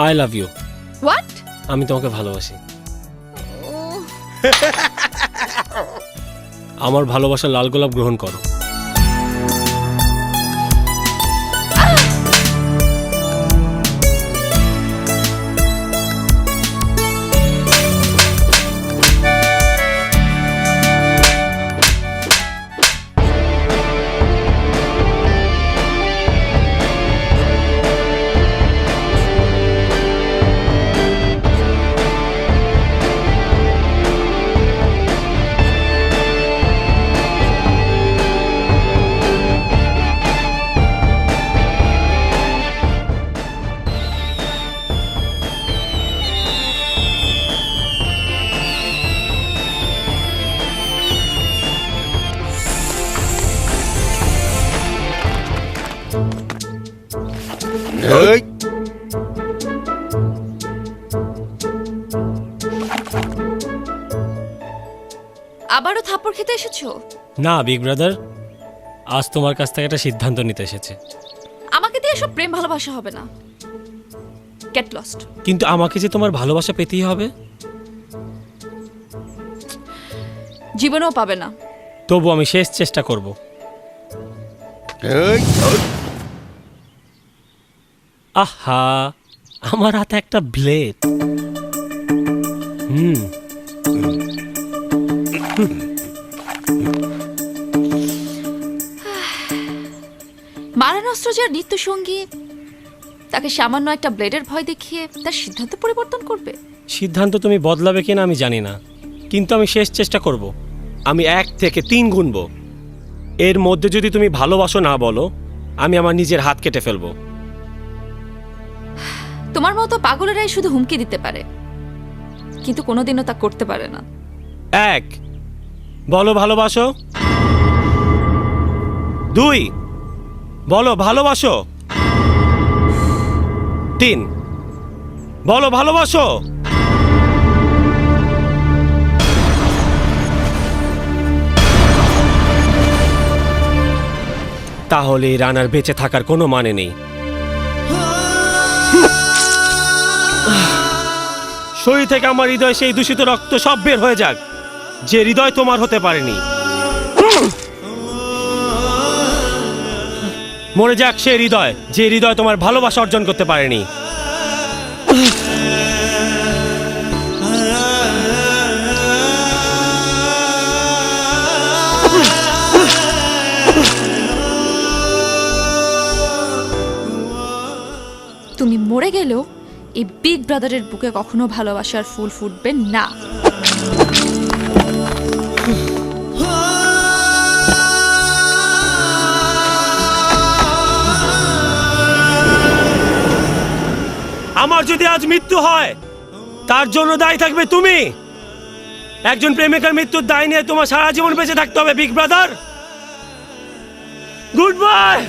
I love you. What? আমি তোমাকে ভালোবাসি। আমার ভালোবাসা লাল গোলাপ গ্রহণ করো। এই আবারও থাপ্পড় খেতে এসেছো? না বিগ ব্রাদার, আজ তোমার কাছ থেকে একটা সিদ্ধান্ত নিতে এসেছে। আমাকে দিয়ে এসব প্রেম ভালোবাসা হবে না। Get lost. কিন্তু আমাকে যে তোমার ভালোবাসা পেতেই হবে। জীবনেও পাবে না। তবু আমি শেষ চেষ্টা করব। এই আহা, আমার হাতে একটা ব্লেড। মারণাস্ত্র যার নিত্য সঙ্গী, তাকে সামান্য একটা ব্লেডের ভয় দেখিয়ে তার সিদ্ধান্ত পরিবর্তন করবে? সিদ্ধান্ত তুমি বদলাবে কিনা আমি জানি না, কিন্তু আমি শেষ চেষ্টা করব। আমি 1 থেকে 3 গুনব। এর মধ্যে যদি তুমি ভালোবাসো না বলো, আমি আমার নিজের হাত কেটে ফেলবো। তোমার মতো পাগলেরাই শুধু হুমকি দিতে পারে, কিন্তু কোনোদিনও তা করতে পারে না। 1, বলো ভালোবাসো। 2, বলো ভালোবাসো। 3, বলো ভালোবাসো। তাহলে এই রানার বেঁচে থাকার কোনো মানে নেই। শরীর থেকে আমার হৃদয় সেই দূষিত রক্ত সব বের হয়ে যাক, যে হৃদয় তোমার হতে পারেনি। মরে যাক সে হৃদয়, যে হৃদয় তোমার ভালোবাসা অর্জন করতে পারেনি। তুমি মরে গেলেও এই বিগ ব্রাদারের বুকে কখনো ভালোবাসার ফুল ফুটবে না। আমার যদি আজ মৃত্যু হয়, তার জন্য দায়ী থাকবে তুমি। একজন প্রেমিকার মৃত্যুর দায় নিয়ে তোমার সারা জীবন বেঁচে থাকতে হবে বিগ ব্রাদার। Good bye.